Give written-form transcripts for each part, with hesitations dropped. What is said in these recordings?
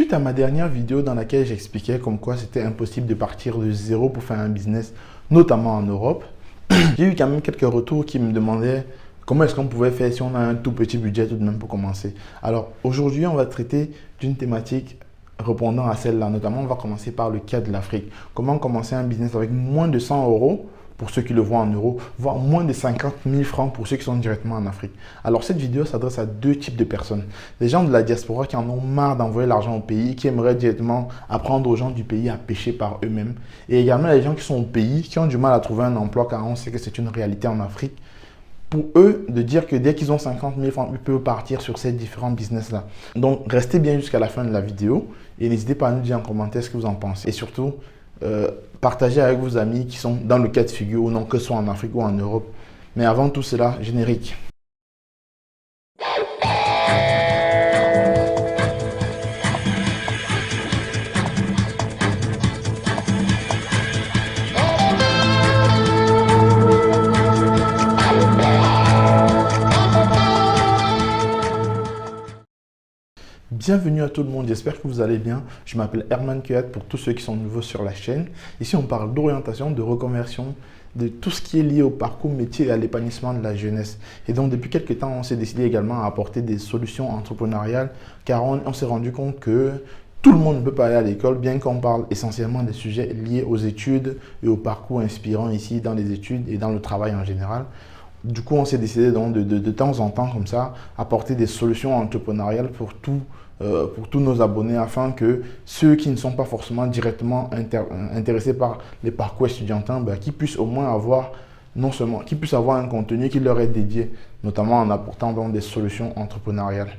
Suite à ma dernière vidéo dans laquelle j'expliquais comme quoi c'était impossible de partir de zéro pour faire un business, notamment en Europe, j'ai eu quand même quelques retours qui me demandaient comment est-ce qu'on pouvait faire si on a un tout petit budget tout de même pour commencer. Alors aujourd'hui, on va traiter d'une thématique répondant à celle-là. Notamment, on va commencer par le cas de l'Afrique. Comment commencer un business avec moins de 100 euros pour ceux qui le voient en euros, voire moins de 50 000 francs pour ceux qui sont directement en Afrique. Alors cette vidéo s'adresse à deux types de personnes. Les gens de la diaspora qui en ont marre d'envoyer l'argent au pays, qui aimeraient directement apprendre aux gens du pays à pêcher par eux-mêmes. Et également les gens qui sont au pays, qui ont du mal à trouver un emploi car on sait que c'est une réalité en Afrique. Pour eux, de dire que dès qu'ils ont 50 000 francs, ils peuvent partir sur ces différents business-là. Donc, restez bien jusqu'à la fin de la vidéo et n'hésitez pas à nous dire en commentaire ce que vous en pensez. Et surtout, partagez avec vos amis qui sont dans le cas de figure ou non, que ce soit en Afrique ou en Europe. Mais avant tout cela, générique. Bienvenue à tout le monde, j'espère que vous allez bien. Je m'appelle Herman Kuyat pour tous ceux qui sont nouveaux sur la chaîne. Ici, on parle d'orientation, de reconversion, de tout ce qui est lié au parcours métier et à l'épanouissement de la jeunesse. Et donc, depuis quelques temps, on s'est décidé également à apporter des solutions entrepreneuriales car on s'est rendu compte que tout le monde ne peut pas aller à l'école, bien qu'on parle essentiellement des sujets liés aux études et au parcours inspirant ici dans les études et dans le travail en général. Du coup, on s'est décidé donc de temps en temps, comme ça, apporter des solutions entrepreneuriales pour tous nos abonnés afin que ceux qui ne sont pas forcément directement intéressés par les parcours étudiantins, qui puissent au moins avoir, non seulement, qui puissent avoir un contenu qui leur est dédié, notamment en apportant donc des solutions entrepreneuriales.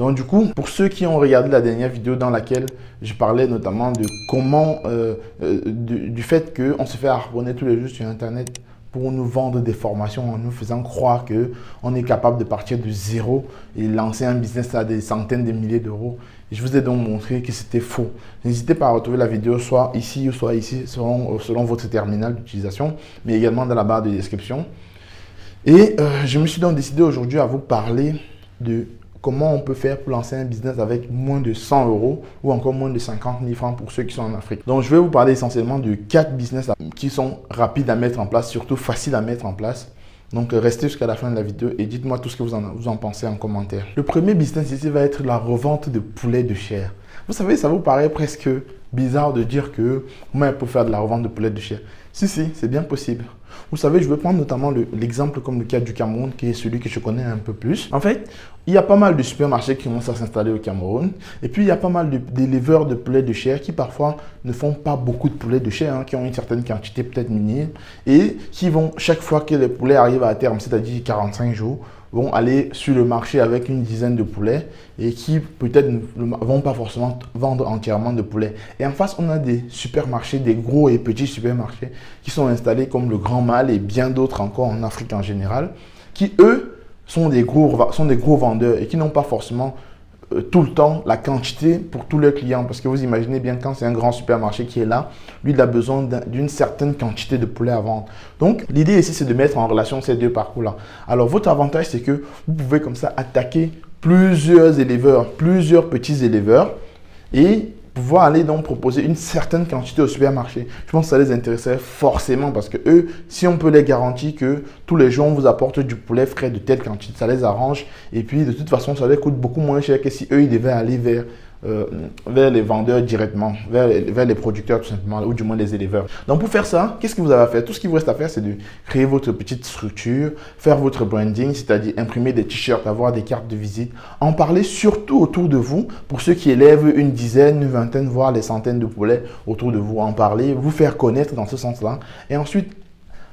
Donc du coup, pour ceux qui ont regardé la dernière vidéo dans laquelle je parlais notamment de comment, du fait qu'on se fait harponner tous les jours sur Internet pour nous vendre des formations en nous faisant croire qu'on est capable de partir de zéro et lancer un business à des centaines de milliers d'euros. Je vous ai donc montré que c'était faux. N'hésitez pas à retrouver la vidéo soit ici ou soit ici selon votre terminal d'utilisation, mais également dans la barre de description. Et je me suis donc décidé aujourd'hui à vous parler de comment on peut faire pour lancer un business avec moins de 100 euros ou encore moins de 50 000 francs pour ceux qui sont en Afrique. Donc, je vais vous parler essentiellement de 4 business qui sont rapides à mettre en place, surtout faciles à mettre en place. Donc, restez jusqu'à la fin de la vidéo et dites-moi tout ce que vous en pensez en commentaire. Le premier business ici va être la revente de poulet de chair. Vous savez, ça vous paraît presque bizarre de dire que moi, je peux faire de la revente de poulet de chair. Si, c'est bien possible. Vous savez, je vais prendre notamment l'exemple comme le cas du Cameroun, qui est celui que je connais un peu plus. En fait, il y a pas mal de supermarchés qui commencent à s'installer au Cameroun. Et puis, il y a pas mal d'éleveurs de poulet de chair qui parfois ne font pas beaucoup de poulet de chair, qui ont une certaine quantité peut-être minime. Et qui vont, chaque fois que les poulets arrivent à terme, c'est-à-dire 45 jours, vont aller sur le marché avec une dizaine de poulets et qui peut-être ne vont pas forcément vendre entièrement de poulets. Et en face, on a des supermarchés, des gros et petits supermarchés qui sont installés comme le Grand Mal et bien d'autres encore en Afrique en général, qui eux sont des gros vendeurs et qui n'ont pas forcément tout le temps la quantité pour tous leurs clients. Parce que vous imaginez bien quand c'est un grand supermarché qui est là, lui il a besoin d'une certaine quantité de poulet à vendre. Donc l'idée ici c'est de mettre en relation ces deux parcours-là. Alors votre avantage c'est que vous pouvez comme ça attaquer plusieurs éleveurs, plusieurs petits éleveurs et pouvoir aller donc proposer une certaine quantité au supermarché. Je pense que ça les intéresserait forcément parce que eux, si on peut les garantir que tous les jours on vous apporte du poulet frais de telle quantité, ça les arrange. Et puis de toute façon, ça les coûte beaucoup moins cher que si eux, ils devaient aller vers les vendeurs directement, vers les producteurs tout simplement, ou du moins les éleveurs. Donc pour faire ça, qu'est-ce que vous avez à faire? Tout ce qu'il vous reste à faire, c'est de créer votre petite structure, faire votre branding, c'est-à-dire imprimer des t-shirts, avoir des cartes de visite, en parler surtout autour de vous, pour ceux qui élèvent une dizaine, une vingtaine, voire des centaines de poulets autour de vous, en parler, vous faire connaître dans ce sens-là. Et ensuite,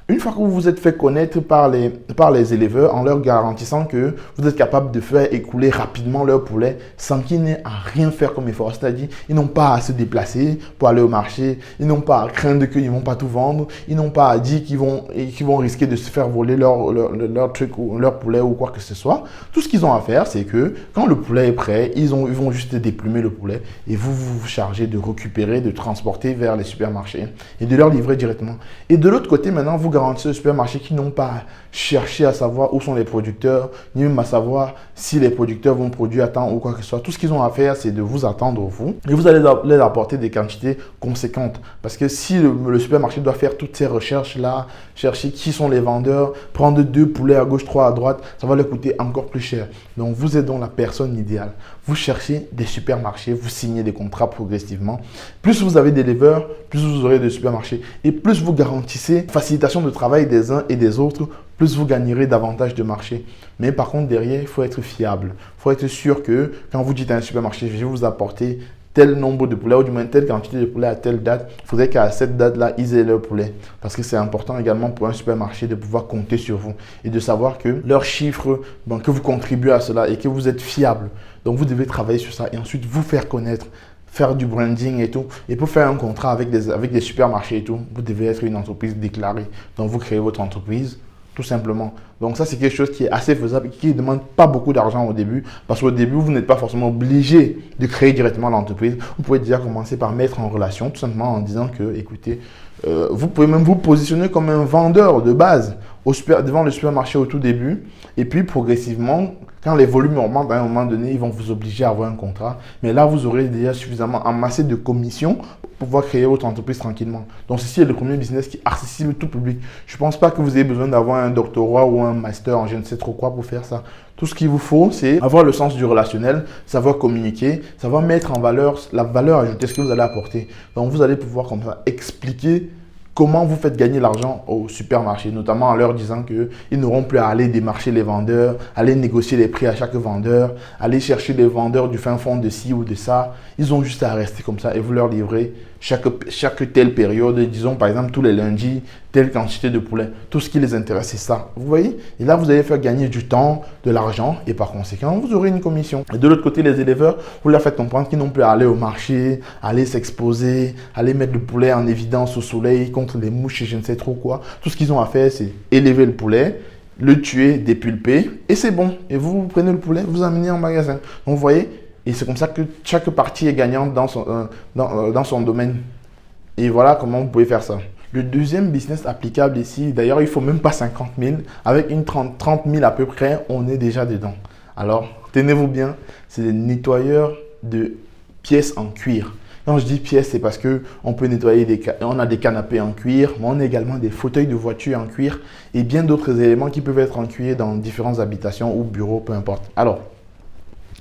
une fois que vous vous êtes fait connaître par les éleveurs en leur garantissant que vous êtes capable de faire écouler rapidement leur poulet sans qu'ils n'aient à rien faire comme effort, c'est-à-dire ils n'ont pas à se déplacer pour aller au marché, ils n'ont pas à craindre qu'ils ne vont pas tout vendre, ils n'ont pas à dire qu'ils vont risquer de se faire voler leur truc ou leur poulet ou quoi que ce soit. Tout ce qu'ils ont à faire, c'est que quand le poulet est prêt, ils vont juste déplumer le poulet et vous chargez de récupérer, de transporter vers les supermarchés et de leur livrer directement. Et de l'autre côté, maintenant, vous garantissez aux supermarchés qui n'ont pas à chercher à savoir où sont les producteurs, ni même à savoir si les producteurs vont produire à temps ou quoi que ce soit. Tout ce qu'ils ont à faire, c'est de vous attendre, vous, et vous allez leur apporter des quantités conséquentes. Parce que si le supermarché doit faire toutes ces recherches-là, chercher qui sont les vendeurs, prendre 2 poulets à gauche, 3 à droite, ça va leur coûter encore plus cher. Donc, vous êtes donc la personne idéale. Vous cherchez des supermarchés, vous signez des contrats progressivement. Plus vous avez des éleveurs, plus vous aurez des supermarchés. Et plus vous garantissez facilitation de travail des uns et des autres, plus vous gagnerez davantage de marché. Mais par contre, derrière, il faut être fiable. Il faut être sûr que quand vous dites à un supermarché, je vais vous apporter tel nombre de poulets ou du moins telle quantité de poulets à telle date, il faudrait qu'à cette date-là, ils aient leur poulet. Parce que c'est important également pour un supermarché de pouvoir compter sur vous et de savoir que leurs chiffres, que vous contribuez à cela et que vous êtes fiable. Donc, vous devez travailler sur ça et ensuite vous faire connaître, faire du branding et tout. Et pour faire un contrat avec des supermarchés et tout, vous devez être une entreprise déclarée. Donc, vous créez votre entreprise. Tout simplement. Donc ça, c'est quelque chose qui est assez faisable et qui ne demande pas beaucoup d'argent au début. Parce qu'au début, vous n'êtes pas forcément obligé de créer directement l'entreprise. Vous pouvez déjà commencer par mettre en relation, tout simplement en disant que, écoutez, vous pouvez même vous positionner comme un vendeur de base devant le supermarché au tout début. Et puis, progressivement, quand les volumes augmentent, à un moment donné, ils vont vous obliger à avoir un contrat. Mais là, vous aurez déjà suffisamment amassé de commissions pour pouvoir créer votre entreprise tranquillement. Donc, ceci est le premier business qui est accessible à tout public. Je ne pense pas que vous ayez besoin d'avoir un doctorat ou un master en je ne sais trop quoi pour faire ça. Tout ce qu'il vous faut, c'est avoir le sens du relationnel, savoir communiquer, savoir mettre en valeur la valeur ajoutée, ce que vous allez apporter. Donc, vous allez pouvoir comme ça expliquer comment vous faites gagner l'argent au supermarché, notamment en leur disant qu'ils n'auront plus à aller démarcher les vendeurs, aller négocier les prix à chaque vendeur, aller chercher les vendeurs du fin fond de ci ou de ça. Ils ont juste à rester comme ça et vous leur livrez chaque telle période, disons par exemple tous les lundis, telle quantité de poulet. Tout ce qui les intéresse, c'est ça. Vous voyez? Et là, vous allez faire gagner du temps, de l'argent et par conséquent, vous aurez une commission. Et de l'autre côté, les éleveurs, vous leur faites comprendre qu'ils n'ont plus à aller au marché, aller s'exposer, aller mettre le poulet en évidence au soleil contre les mouches et je ne sais trop quoi. Tout ce qu'ils ont à faire, c'est élever le poulet, le tuer, dépulper et c'est bon. Et vous prenez le poulet, vous amenez en magasin. Donc, vous voyez? Et c'est comme ça que chaque partie est gagnante dans son domaine. Et voilà comment vous pouvez faire ça. Le deuxième business applicable ici, d'ailleurs, il ne faut même pas 50 000. Avec une 30 000 à peu près, on est déjà dedans. Alors, tenez-vous bien, c'est des nettoyeurs de pièces en cuir. Quand je dis pièces, c'est parce qu'on peut nettoyer on a des canapés en cuir, mais on a également des fauteuils de voiture en cuir et bien d'autres éléments qui peuvent être en cuir dans différentes habitations ou bureaux, peu importe. Alors,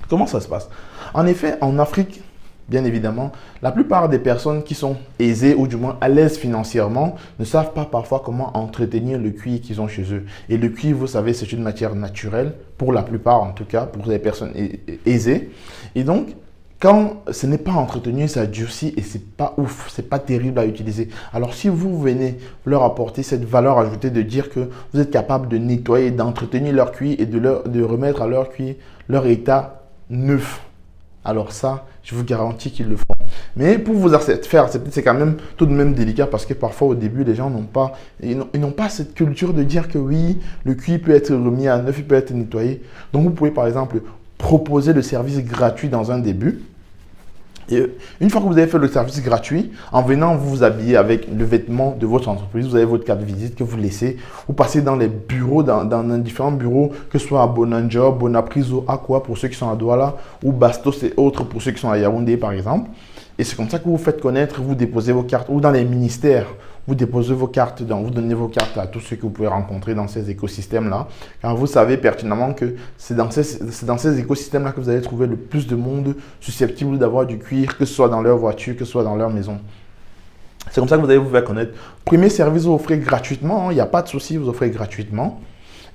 comment ça se passe? En effet, en Afrique, bien évidemment, la plupart des personnes qui sont aisées ou du moins à l'aise financièrement ne savent pas parfois comment entretenir le cuir qu'ils ont chez eux. Et le cuir, vous savez, c'est une matière naturelle, pour la plupart en tout cas, pour les personnes aisées. Et donc, quand ce n'est pas entretenu, ça durcit et c'est pas ouf, c'est pas terrible à utiliser. Alors si vous venez leur apporter cette valeur ajoutée de dire que vous êtes capable de nettoyer, d'entretenir leur cuir et de remettre à leur cuir leur état neuf, alors ça, je vous garantis qu'ils le feront. Mais pour vous faire accepter, c'est quand même tout de même délicat parce que parfois au début, les gens n'ont pas cette culture de dire que oui, le cuir peut être remis à neuf, il peut être nettoyé. Donc vous pouvez par exemple proposer le service gratuit dans un début. Et une fois que vous avez fait le service gratuit, en venant vous habiller avec le vêtement de votre entreprise, vous avez votre carte de visite que vous laissez. Vous passez dans les bureaux, dans différents bureaux, que ce soit à Bonanjo, Bonapriso, Aqua pour ceux qui sont à Douala, ou Bastos et autres pour ceux qui sont à Yaoundé par exemple. Et c'est comme ça que vous faites connaître, vous déposez vos cartes, ou dans les ministères, vous déposez vos cartes, vous donnez vos cartes à tous ceux que vous pouvez rencontrer dans ces écosystèmes-là. Car vous savez pertinemment que c'est dans ces écosystèmes-là que vous allez trouver le plus de monde susceptible d'avoir du cuir, que ce soit dans leur voiture, que ce soit dans leur maison. C'est comme ça que vous allez vous faire connaître. Premier service, vous offrez gratuitement, il n'y a pas de souci, vous offrez gratuitement.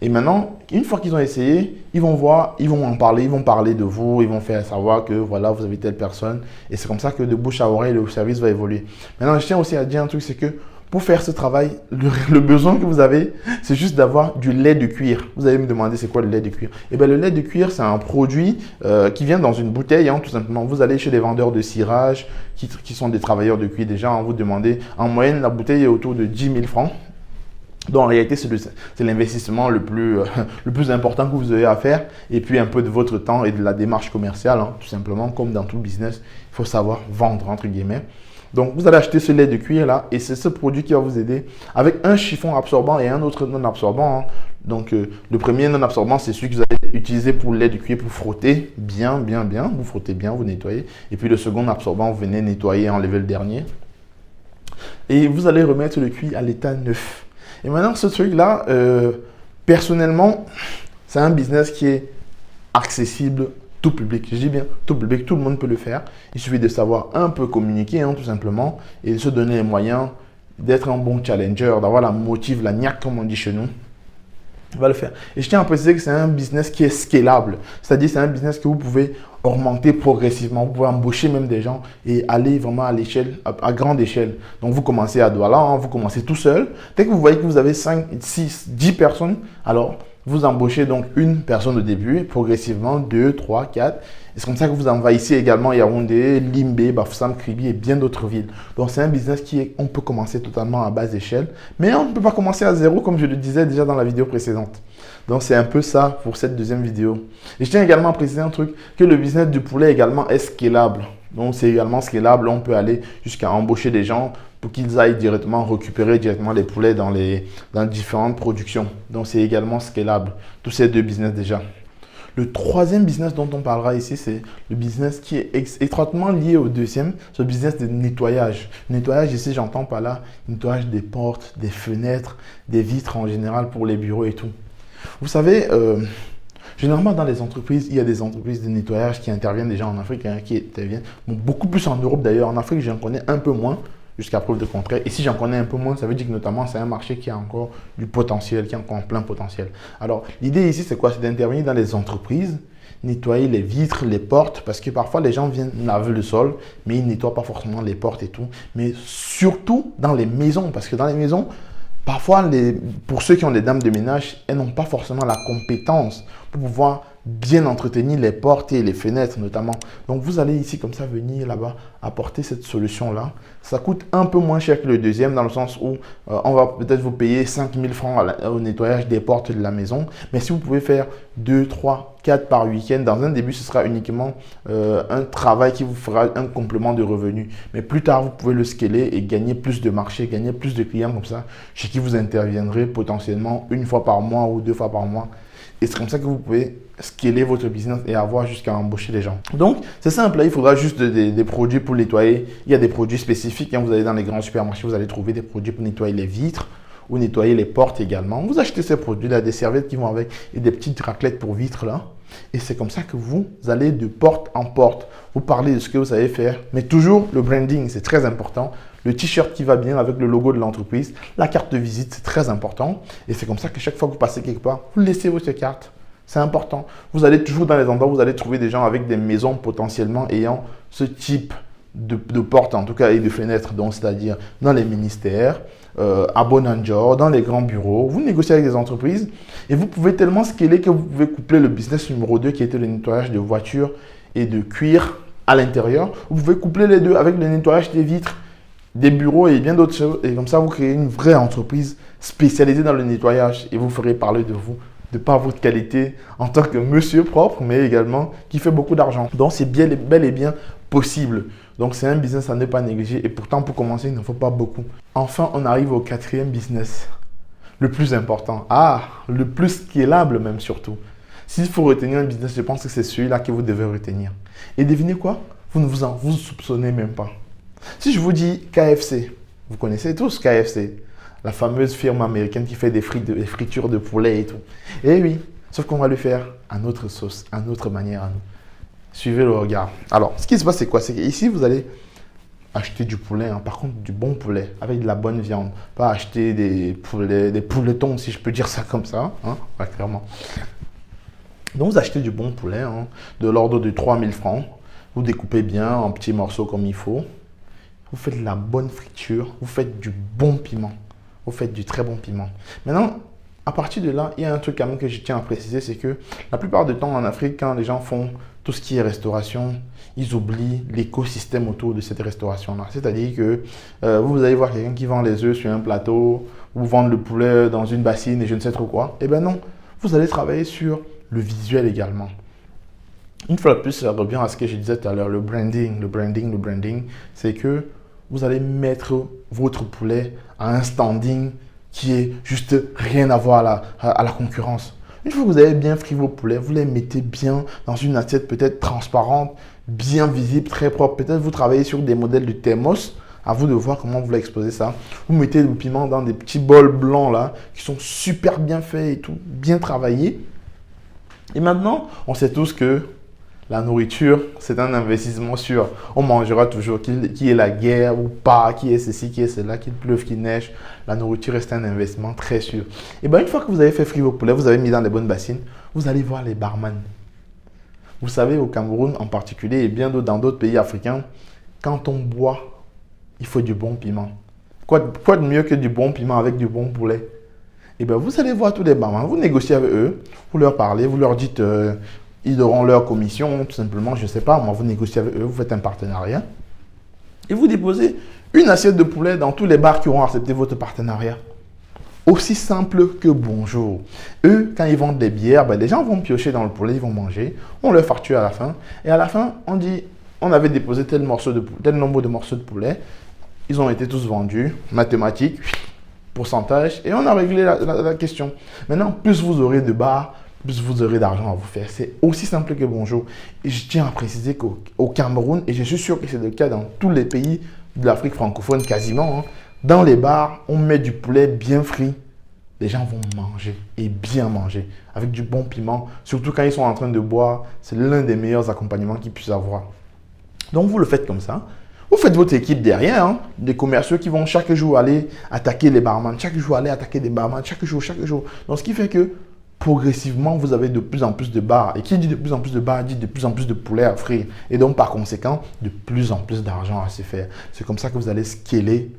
Et maintenant, une fois qu'ils ont essayé, ils vont voir, ils vont en parler, ils vont parler de vous, ils vont faire savoir que voilà, vous avez telle personne. Et c'est comme ça que de bouche à oreille, le service va évoluer. Maintenant, je tiens aussi à dire un truc, c'est que pour faire ce travail, le besoin que vous avez, c'est juste d'avoir du lait de cuir. Vous allez me demander c'est quoi le lait de cuir? Eh bien, le lait de cuir, c'est un produit qui vient dans une bouteille, tout simplement. Vous allez chez des vendeurs de cirage qui sont des travailleurs de cuir déjà, vous demandez, en moyenne, la bouteille est autour de 10 000 francs. Donc en réalité, c'est l'investissement le plus important que vous avez à faire. Et puis un peu de votre temps et de la démarche commerciale, hein, tout simplement, comme dans tout business, il faut savoir vendre, entre guillemets. Donc vous allez acheter ce lait de cuir là et c'est ce produit qui va vous aider avec un chiffon absorbant et un autre non absorbant, hein. Donc le premier non absorbant, c'est celui que vous allez utiliser pour le lait de cuir pour frotter bien. Vous frottez bien, vous nettoyez. Et puis le second absorbant, vous venez nettoyer et enlever le dernier. Et vous allez remettre le cuir à l'état neuf. Et maintenant, ce truc-là, personnellement, c'est un business qui est accessible tout public. Je dis bien tout public, tout le monde peut le faire. Il suffit de savoir un peu communiquer, hein, tout simplement, et de se donner les moyens d'être un bon challenger, d'avoir la motive, la niaque, comme on dit chez nous. On va le faire. Et je tiens à préciser que c'est un business qui est scalable. C'est-à-dire c'est un business que vous pouvez augmenter progressivement. Vous pouvez embaucher même des gens et aller vraiment à l'échelle, à grande échelle. Donc vous commencez à Douala, hein, vous commencez tout seul. Dès que vous voyez que vous avez 5, 6, 10 personnes, alors vous embauchez donc une personne au début, progressivement 2, 3, 4. Et c'est comme ça que vous envahissez également Yaoundé, Limbe, Bafoussam, Kribi et bien d'autres villes. Donc c'est un business on peut commencer totalement à basse échelle, mais on ne peut pas commencer à zéro comme je le disais déjà dans la vidéo précédente. Donc c'est un peu ça pour cette deuxième vidéo. Et je tiens également à préciser un truc, que le business du poulet également est scalable. Donc c'est également scalable, on peut aller jusqu'à embaucher des gens pour qu'ils aillent directement récupérer directement les poulets dans différentes productions. Donc c'est également scalable, tous ces deux business déjà. Le troisième business dont on parlera ici, c'est le business qui est étroitement lié au deuxième, ce business de nettoyage. Nettoyage ici, j'entends par là, nettoyage des portes, des fenêtres, des vitres en général pour les bureaux et tout. Vous savez, généralement dans les entreprises, il y a des entreprises de nettoyage qui interviennent déjà en Afrique, hein, qui interviennent beaucoup plus en Europe d'ailleurs. En Afrique, j'en connais un peu moins, jusqu'à preuve de contraire. Et si j'en connais un peu moins, ça veut dire que notamment, c'est un marché qui a encore du potentiel, qui a encore plein potentiel. Alors, l'idée ici, c'est quoi? C'est d'intervenir dans les entreprises, nettoyer les vitres, les portes, parce que parfois, les gens viennent laver le sol, mais ils ne nettoient pas forcément les portes et tout. Mais surtout dans les maisons, parce que dans les maisons, parfois, pour ceux qui ont des dames de ménage, elles n'ont pas forcément la compétence pour pouvoir bien entretenir les portes et les fenêtres notamment. Donc, vous allez ici comme ça venir là-bas apporter cette solution-là. Ça coûte un peu moins cher que le deuxième dans le sens où on va peut-être vous payer 5 000 francs au nettoyage des portes de la maison. Mais si vous pouvez faire 2, 3, 4 par week-end, dans un début, ce sera uniquement un travail qui vous fera un complément de revenus. Mais plus tard, vous pouvez le scaler et gagner plus de marché, gagner plus de clients comme ça, chez qui vous interviendrez potentiellement une fois par mois ou 2 fois par mois. Et c'est comme ça que vous pouvez scaler votre business et avoir jusqu'à embaucher les gens. Donc, c'est simple, là, il faudra juste des produits pour nettoyer. Il y a des produits spécifiques. Quand vous allez dans les grands supermarchés, vous allez trouver des produits pour nettoyer les vitres ou nettoyer les portes également. Vous achetez ces produits-là, des serviettes qui vont avec et des petites raclettes pour vitres là. Et c'est comme ça que vous allez de porte en porte. Vous parlez de ce que vous savez faire, mais toujours le branding, c'est très important. Le t-shirt qui va bien avec le logo de l'entreprise, la carte de visite, c'est très important. Et c'est comme ça que chaque fois que vous passez quelque part, vous laissez votre carte. C'est important. Vous allez toujours dans les endroits où vous allez trouver des gens avec des maisons potentiellement ayant ce type de porte, en tout cas, et de fenêtres. Donc, c'est-à-dire dans les ministères, à Bonanjor, dans les grands bureaux. Vous négociez avec des entreprises et vous pouvez tellement scaler que vous pouvez coupler le business numéro 2 qui était le nettoyage de voitures et de cuir à l'intérieur. Vous pouvez coupler les deux avec le nettoyage des vitres, des bureaux et bien d'autres choses. Et comme ça, vous créez une vraie entreprise spécialisée dans le nettoyage et vous ferez parler de vous, de par votre qualité en tant que monsieur propre, mais également qui fait beaucoup d'argent. Donc, c'est bel et bien possible. Donc, c'est un business à ne pas négliger. Et pourtant, pour commencer, il ne faut pas beaucoup. Enfin, on arrive au quatrième business, le plus important. Le plus scalable même surtout. S'il faut retenir un business, je pense que c'est celui-là que vous devez retenir. Et devinez quoi? Vous ne vous soupçonnez même pas. Si je vous dis KFC, vous connaissez tous KFC, la fameuse firme américaine qui fait des fritures de poulet et tout. Eh oui, sauf qu'on va le faire à notre sauce, à notre manière à nous. Suivez le regard. Alors, ce qui se passe, c'est quoi? C'est qu'ici, vous allez acheter du poulet, hein, par contre du bon poulet, avec de la bonne viande. Pas acheter des pouletons, si je peux dire ça comme ça. Hein, ouais, clairement. Donc, vous achetez du bon poulet, hein, de l'ordre de 3 000 francs. Vous découpez bien en petits morceaux comme il faut. Vous faites de la bonne friture. Vous faites du bon piment. Vous faites du très bon piment. Maintenant, à partir de là, il y a un truc quand même que je tiens à préciser, c'est que la plupart du temps en Afrique, quand les gens font tout ce qui est restauration, ils oublient l'écosystème autour de cette restauration-là. C'est-à-dire que vous allez voir quelqu'un qui vend les œufs sur un plateau, ou vendre le poulet dans une bassine et je ne sais trop quoi. Eh bien non, vous allez travailler sur le visuel également. Une fois de plus, ça revient à ce que je disais tout à l'heure, le branding, c'est que vous allez mettre votre poulet à un standing qui est juste rien à voir à la concurrence. Une fois que vous avez bien frit vos poulets, vous les mettez bien dans une assiette peut-être transparente, bien visible, très propre. Peut-être vous travaillez sur des modèles de thermos. À vous de voir comment vous voulez exposer ça. Vous mettez le piment dans des petits bols blancs là, qui sont super bien faits et tout, bien travaillés. Et maintenant, on sait tous que la nourriture, c'est un investissement sûr. On mangera toujours, qu'il y ait la guerre ou pas, qu'il y ait ceci, qu'il y ait cela, qu'il pleuve, qu'il neige. La nourriture reste un investissement très sûr. Et bien, une fois que vous avez fait frire vos poulets, vous avez mis dans les bonnes bassines, vous allez voir les barman. Vous savez, au Cameroun en particulier et bien dans d'autres pays africains, quand on boit, il faut du bon piment. Quoi de mieux que du bon piment avec du bon poulet? Et bien, vous allez voir tous les barman, vous négociez avec eux, vous leur parlez, vous leur dites... ils auront leur commission, tout simplement, je ne sais pas, moi vous négociez avec eux, vous faites un partenariat et vous déposez une assiette de poulet dans tous les bars qui auront accepté votre partenariat. Aussi simple que bonjour. Eux, quand ils vendent des bières, les gens vont piocher dans le poulet, ils vont manger, on leur facture à la fin et à la fin, on dit, on avait déposé tel nombre de morceaux de poulet, ils ont été tous vendus, mathématiques, pourcentage et on a réglé la question. Maintenant, plus vous aurez de bars, plus vous aurez d'argent à vous faire. C'est aussi simple que bonjour. Et je tiens à préciser qu'au Cameroun, et je suis sûr que c'est le cas dans tous les pays de l'Afrique francophone quasiment, dans les bars, on met du poulet bien frit. Les gens vont manger et bien manger avec du bon piment. Surtout quand ils sont en train de boire, c'est l'un des meilleurs accompagnements qu'ils puissent avoir. Donc vous le faites comme ça. Vous faites votre équipe derrière, des commerciaux qui vont chaque jour aller attaquer les barman, chaque jour aller attaquer des barman, chaque jour. Donc ce qui fait que progressivement, vous avez de plus en plus de bars. Et qui dit de plus en plus de bars, dit de plus en plus de poulet à frire. Et donc, par conséquent, de plus en plus d'argent à se faire. C'est comme ça que vous allez scaler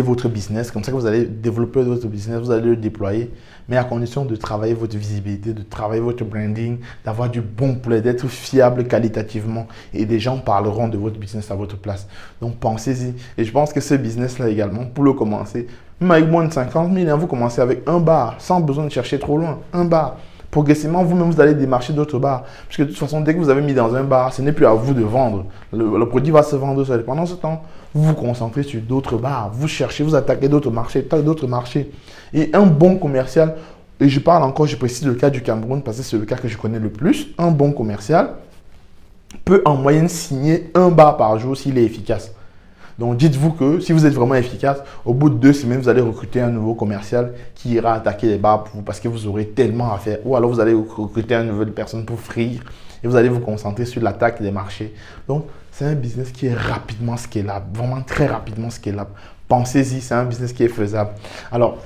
votre business. Comme ça que vous allez développer votre business, vous allez le déployer. Mais à condition de travailler votre visibilité, de travailler votre branding, d'avoir du bon poulet, d'être fiable qualitativement. Et des gens parleront de votre business à votre place. Donc, pensez-y. Et je pense que ce business-là également, pour le commencer, même avec moins de 50 000, vous commencez avec un bar, sans besoin de chercher trop loin. Un bar. Progressivement, vous-même, vous allez démarcher d'autres bars. Parce que de toute façon, dès que vous avez mis dans un bar, ce n'est plus à vous de vendre. Le produit va se vendre seul. Pendant ce temps, vous vous concentrez sur d'autres bars. Vous cherchez, vous attaquez d'autres marchés. Et un bon commercial, et je précise le cas du Cameroun parce que c'est le cas que je connais le plus. Un bon commercial peut en moyenne signer un bar par jour s'il est efficace. Donc, dites-vous que si vous êtes vraiment efficace, au bout de 2 semaines, vous allez recruter un nouveau commercial qui ira attaquer les bars pour vous parce que vous aurez tellement à faire. Ou alors, vous allez recruter une nouvelle personne pour frire et vous allez vous concentrer sur l'attaque des marchés. Donc, c'est un business qui est rapidement scalable, vraiment très rapidement scalable. Pensez-y, c'est un business qui est faisable. Alors,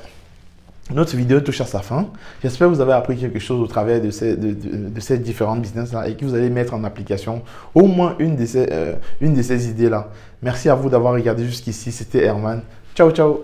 notre vidéo touche à sa fin. J'espère que vous avez appris quelque chose au travers de ces différents business-là et que vous allez mettre en application au moins une de ces idées-là. Merci à vous d'avoir regardé jusqu'ici. C'était Herman. Ciao, ciao.